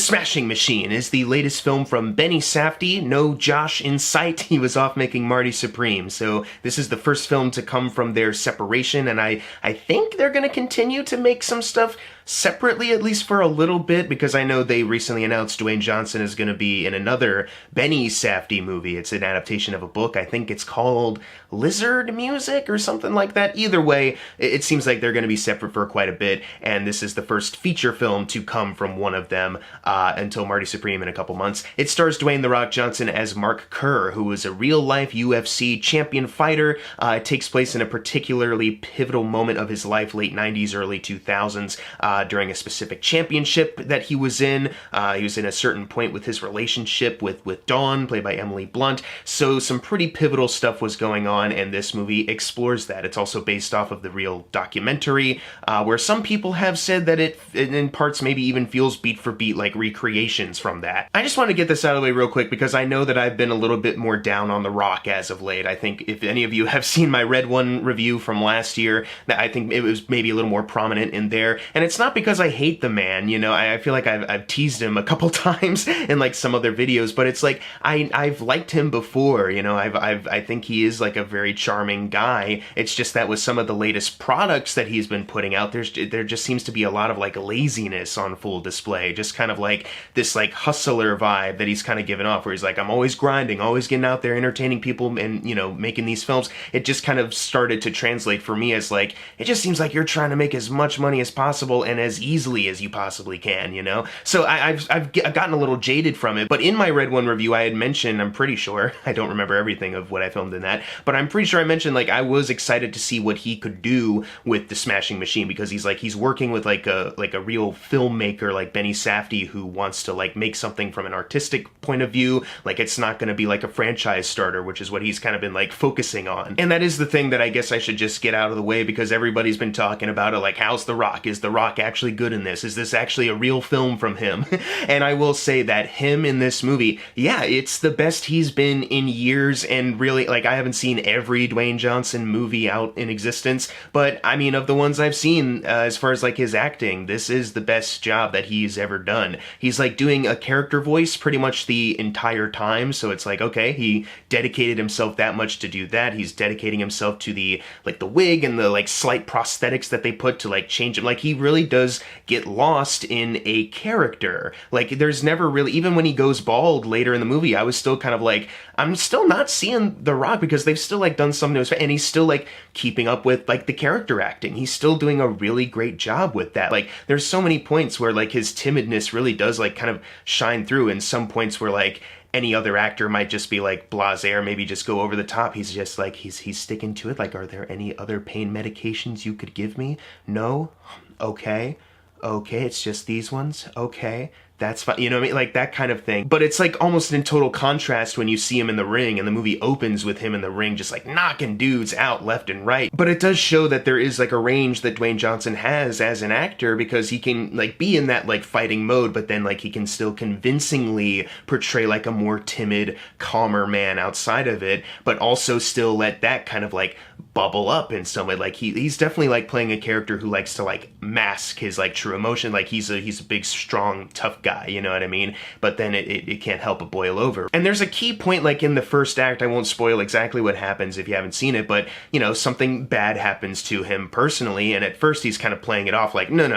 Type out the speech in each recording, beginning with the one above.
Smashing Machine is the latest film from Benny Safdie. No Josh in sight. He was off making Marty Supreme. So this is the first film to come from their separation, and I think they're going to continue to make some stuff separately, at least for a little bit, because I know they recently announced Dwayne Johnson is going to be in another Benny Safdie movie. It's an adaptation of a book. I think it's called Lizard Music or something like that. Either way, it seems like they're going to be separate for quite a bit, and this is the first feature film to come from one of them until Marty Supreme in a couple months. It stars Dwayne "The Rock" Johnson as Mark Kerr, who is a real-life UFC champion fighter. It takes place in a particularly pivotal moment of his life, late 90s, early 2000s, during a specific championship that he was in. He was in a certain point with his relationship with Dawn, played by Emily Blunt. So some pretty pivotal stuff was going on, and this movie explores that. It's also based off of the real documentary, where some people have said that it, in parts, maybe even feels beat for beat like recreations from that. I just want to get this out of the way real quick because I know that I've been a little bit more down on The Rock as of late. I think if any of you have seen my Red One review from last year, that I think it was maybe a little more prominent in there. And it's not because I hate the man, you know, I feel like I've teased him a couple times in like some other videos, but it's like I've liked him before, you know, I think he is like a very charming guy. It's just that with some of the latest products that he's been putting out, there just seems to be a lot of like laziness on full display, just kind of like this like hustler vibe that he's kind of giving off, where he's like, I'm always grinding, always getting out there, entertaining people, and, you know, making these films. It just kind of started to translate for me as like, it just seems like you're trying to make as much money as possible and as easily as you possibly can, you know? So I've gotten a little jaded from it, but in my Red One review I had mentioned, I'm pretty sure, I don't remember everything of what I filmed in that, but I'm pretty sure I mentioned like I was excited to see what he could do with the Smashing Machine, because he's working with like a real filmmaker like Benny Safdie, who wants to like make something from an artistic point of view. Like, it's not going to be like a franchise starter, which is what he's kind of been like focusing on. And that is the thing that I guess I should just get out of the way, because everybody's been talking about it, like, how's The Rock? Is The Rock actually good in this? Is this actually a real film from him? And I will say that him in this movie, yeah, it's the best he's been in years, and really, like, I haven't seen every Dwayne Johnson movie out in existence, but I mean, of the ones I've seen, as far as like his acting, this is the best job that he's ever done. He's like doing a character voice pretty much the entire time, so it's like, okay, he dedicated himself that much to do that. He's dedicating himself to the wig and the like slight prosthetics that they put to like change him. Like, he really does get lost in a character. Like, there's never really, even when he goes bald later in the movie, I was still kind of like, I'm still not seeing The Rock, because they've still like done something to his face, and he's still like keeping up with like the character acting. He's still doing a really great job with that. Like, there's so many points where like his timidness really does like kind of shine through, and some points where like any other actor might just be like blasé or maybe just go over the top. He's just like, he's sticking to it. Like, are there any other pain medications you could give me? No? Okay, it's just these ones? Okay, that's fine. You know what I mean? Like, that kind of thing. But it's like almost in total contrast when you see him in the ring, and the movie opens with him in the ring just like knocking dudes out left and right. But it does show that there is like a range that Dwayne Johnson has as an actor, because he can like be in that like fighting mode, but then like he can still convincingly portray like a more timid, calmer man outside of it, but also still let that kind of like bubble up in some way. Like, he's definitely like playing a character who likes to like mask his like true emotion. Like, he's a big, strong, tough guy, you know what I mean? But then it can't help but boil over. And there's a key point like in the first act, I won't spoil exactly what happens if you haven't seen it, but you know, something bad happens to him personally, and at first he's kind of playing it off like, no,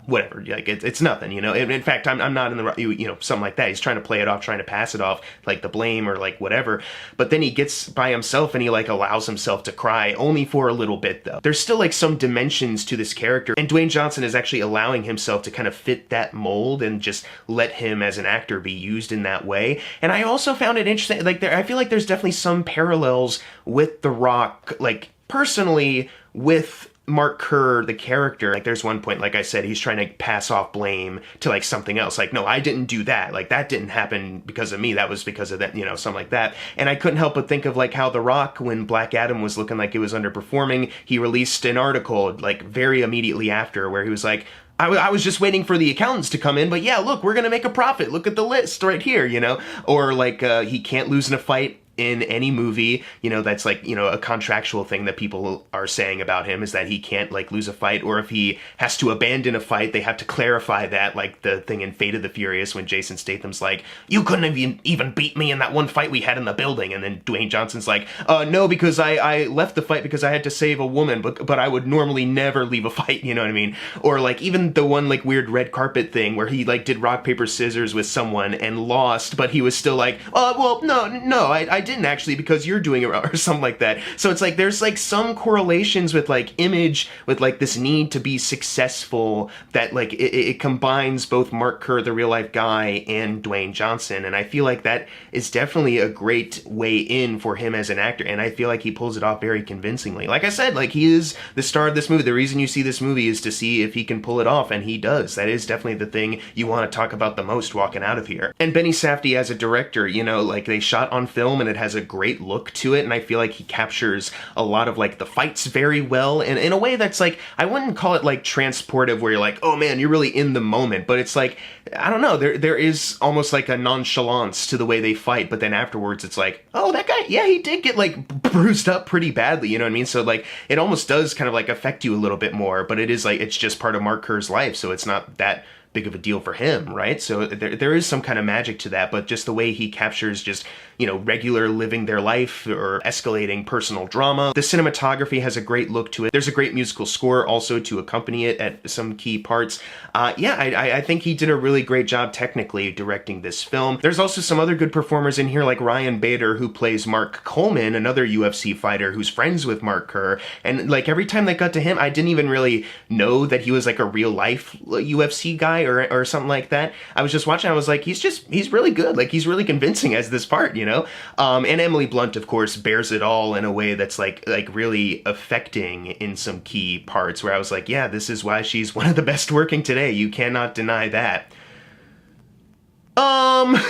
whatever, like it's nothing, you know. In fact, I'm not in the right, you know, something like that. He's trying to play it off, trying to pass it off like the blame or like whatever. But then he gets by himself and he like allows himself to cry, only for a little bit though. There's still like some dimensions to this character, and Dwayne Johnson is actually allowing himself to kind of fit that mold and just let him as an actor be used in that way. And I also found it interesting, like I feel like there's definitely some parallels with The Rock, like personally with Mark Kerr, the character. Like, there's one point, like I said, he's trying to pass off blame to like something else. Like, no, I didn't do that. Like, that didn't happen because of me. That was because of that, you know, something like that. And I couldn't help but think of like how The Rock, when Black Adam was looking like it was underperforming, he released an article like very immediately after where he was like, I was just waiting for the accountants to come in, but yeah, look, we're gonna make a profit. Look at the list right here, you know? Or like, he can't lose in a fight in any movie. You know, that's like, you know, a contractual thing that people are saying about him is that he can't like lose a fight, or if he has to abandon a fight, they have to clarify that, like the thing in Fate of the Furious when Jason Statham's like, you couldn't have even beat me in that one fight we had in the building, and then Dwayne Johnson's like, no, because I left the fight because I had to save a woman, but I would normally never leave a fight, you know what I mean? Or like even the one like weird red carpet thing where he like did rock, paper, scissors with someone and lost, but he was still like, well, no, I didn't actually, because you're doing it, or something like that. So it's like there's like some correlations with like image, with like this need to be successful, that like it combines both Mark Kerr, the real life guy, and Dwayne Johnson, and I feel like that is definitely a great way in for him as an actor, and I feel like he pulls it off very convincingly. Like I said, like he is the star of this movie. The reason you see this movie is to see if he can pull it off, and he does. That is definitely the thing you want to talk about the most walking out of here. And Benny Safdie as a director, you know, like they shot on film and it has a great look to it, and I feel like he captures a lot of like the fights very well, and in a way that's like, I wouldn't call it like transportive where you're like, oh man, you're really in the moment, but it's like, I don't know, there is almost like a nonchalance to the way they fight, but then afterwards it's like, oh, that guy, yeah, he did get like bruised up pretty badly, you know what I mean? So like, it almost does kind of like affect you a little bit more, but it is like, it's just part of Mark Kerr's life, so it's not that big of a deal for him, right? So there is some kind of magic to that, but just the way he captures just, you know, regular living their life or escalating personal drama. The cinematography has a great look to it. There's a great musical score also to accompany it at some key parts. I think he did a really great job technically directing this film. There's also some other good performers in here, like Ryan Bader, who plays Mark Coleman, another UFC fighter who's friends with Mark Kerr, and like every time they got to him, I didn't even really know that he was like a real life UFC guy or something like that. I was just watching, I was like, he's really good. Like, he's really convincing as this part, you know? And Emily Blunt, of course, bears it all in a way that's like really affecting in some key parts where I was like, yeah, this is why she's one of the best working today. You cannot deny that.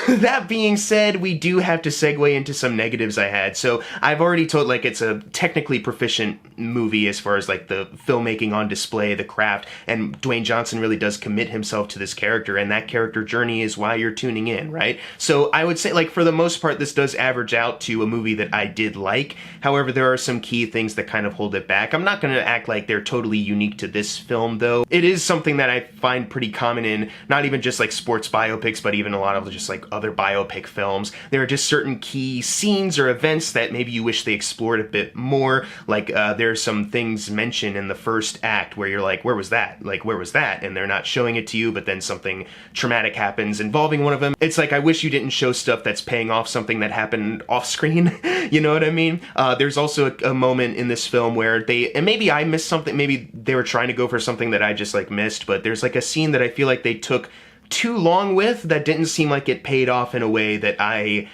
That being said, we do have to segue into some negatives I had. So I've already told, like, it's a technically proficient movie as far as like the filmmaking on display, the craft, and Dwayne Johnson really does commit himself to this character, and that character journey is why you're tuning in, right? So I would say, like, for the most part, this does average out to a movie that I did like. However, there are some key things that kind of hold it back. I'm not going to act like they're totally unique to this film, though. It is something that I find pretty common in not even just like sports biopics, but even a lot of just like other biopic films. There are just certain key scenes or events that maybe you wish they explored a bit more. Like there are some things mentioned in the first act where you're like, where was that? Like, where was that? And they're not showing it to you, but then something traumatic happens involving one of them. It's like, I wish you didn't show stuff that's paying off something that happened off screen. You know what I mean? There's also a moment in this film where and maybe I missed something, maybe they were trying to go for something that I just like missed, but there's like a scene that I feel like they took too long with that didn't seem like it paid off in a way that I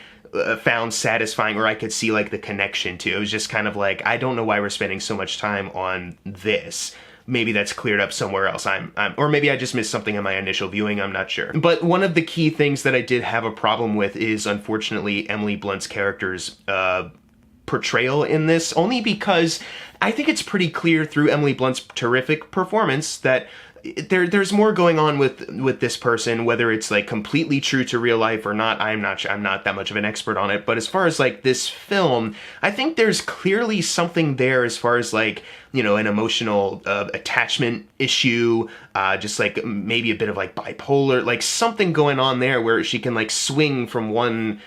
found satisfying, or I could see like the connection to. It was just kind of like, I don't know why we're spending so much time on this. Maybe that's cleared up somewhere else. Or maybe I just missed something in my initial viewing, I'm not sure. But one of the key things that I did have a problem with is, unfortunately, Emily Blunt's character's portrayal in this, only because I think it's pretty clear through Emily Blunt's terrific performance that there's more going on with this person, whether it's like completely true to real life or not. I'm not that much of an expert on it, but as far as like this film, I think there's clearly something there as far as like, you know, an emotional attachment issue, just like maybe a bit of like bipolar, like something going on there where she can like swing from one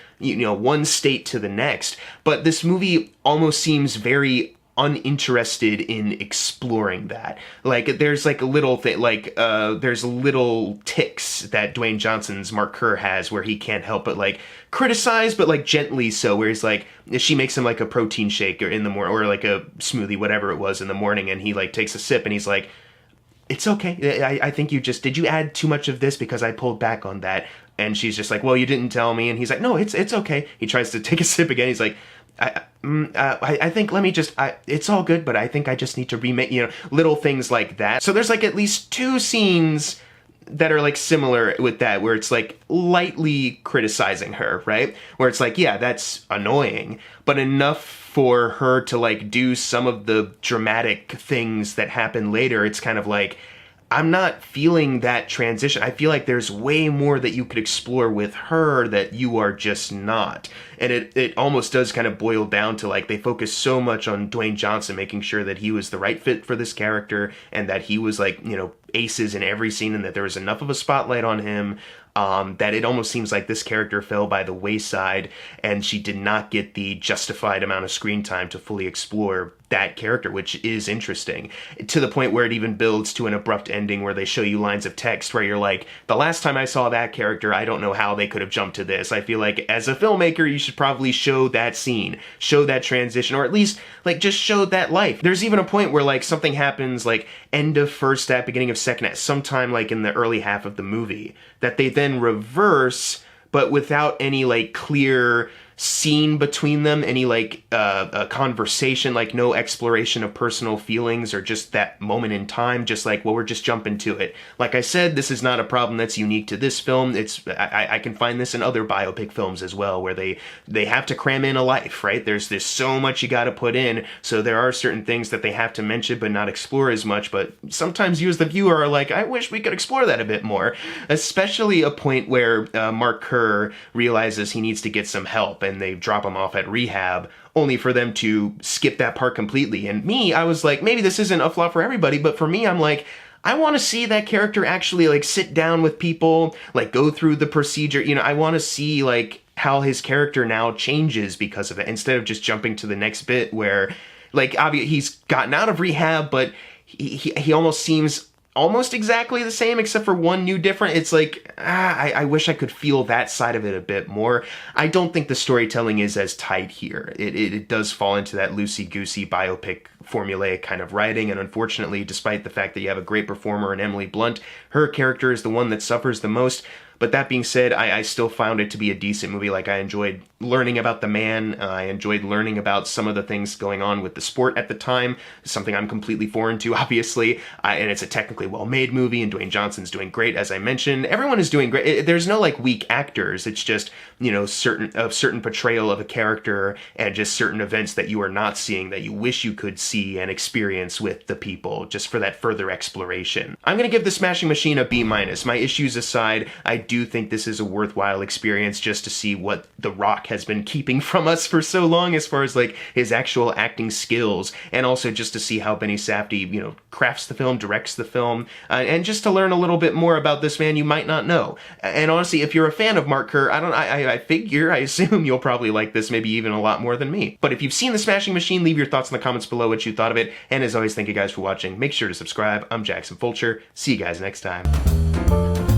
state to the next. But this movie almost seems very uninterested in exploring that. Like, there's like a little thing, like there's little ticks that Dwayne Johnson's Mark Kerr has where he can't help but like criticize, but like gently so, where he's like, she makes him like a protein shake or in the morning, or like a smoothie, whatever it was in the morning, and he like takes a sip and he's like, it's okay, I think did you add too much of this because I pulled back on that? And she's just like, well, you didn't tell me. And he's like, no, it's okay. He tries to take a sip again. He's like, I think it's all good, but I think I just need to remake, you know, little things like that. So there's like at least two scenes that are like similar with that, where it's like lightly criticizing her, right? Where it's like, yeah, that's annoying, but enough for her to like do some of the dramatic things that happen later. It's kind of like, I'm not feeling that transition. I feel like there's way more that you could explore with her that you are just not. And it almost does kind of boil down to, like, they focus so much on Dwayne Johnson making sure that he was the right fit for this character and that he was, like, you know, aces in every scene and that there was enough of a spotlight on him that it almost seems like this character fell by the wayside and she did not get the justified amount of screen time to fully explore that character, which is interesting, to the point where it even builds to an abrupt ending where they show you lines of text where you're like, the last time I saw that character, I don't know how they could have jumped to this. I feel like as a filmmaker, you should probably show that scene, show that transition, or at least like just show that life. There's even a point where like something happens like end of first act, beginning of second act, sometime like in the early half of the movie, that they then reverse, but without any like clear scene between them, any like a conversation, like no exploration of personal feelings or just that moment in time, just like, well, we're just jumping to it. Like I said, this is not a problem that's unique to this film. It's I can find this in other biopic films as well, where they have to cram in a life, right? There's so much you got to put in, so there are certain things that they have to mention but not explore as much, but sometimes you as the viewer are like, I wish we could explore that a bit more, especially a point where Mark Kerr realizes he needs to get some help and they drop him off at rehab, only for them to skip that part completely. And me, I was like, maybe this isn't a flaw for everybody, but for me, I'm like, I want to see that character actually like sit down with people, like go through the procedure. You know, I want to see like how his character now changes because of it, instead of just jumping to the next bit where like obviously he's gotten out of rehab, but he almost seems almost exactly the same except for one new different. It's like, I wish I could feel that side of it a bit more. I don't think the storytelling is as tight here. It does fall into that loosey-goosey biopic formulaic kind of writing, and unfortunately, despite the fact that you have a great performer in Emily Blunt, her character is the one that suffers the most. But that being said, I still found it to be a decent movie. Like, I enjoyed learning about the man. I enjoyed learning about some of the things going on with the sport at the time, something I'm completely foreign to, obviously. And it's a technically well-made movie, and Dwayne Johnson's doing great, as I mentioned. Everyone is doing great. There's no, like, weak actors. It's just, you know, certain portrayal of a character and just certain events that you are not seeing that you wish you could see and experience with the people, just for that further exploration. I'm gonna give The Smashing Machine a B-. My issues aside, I do think this is a worthwhile experience just to see what The Rock has been keeping from us for so long as far as like his actual acting skills, and also just to see how Benny Safdie, you know, crafts the film, directs the film, and just to learn a little bit more about this man you might not know. And honestly, if you're a fan of Mark Kerr, I assume you'll probably like this maybe even a lot more than me. But if you've seen The Smashing Machine, leave your thoughts in the comments below what you thought of it. And as always, thank you guys for watching. Make sure to subscribe. I'm Jackson Fulcher. See you guys next time.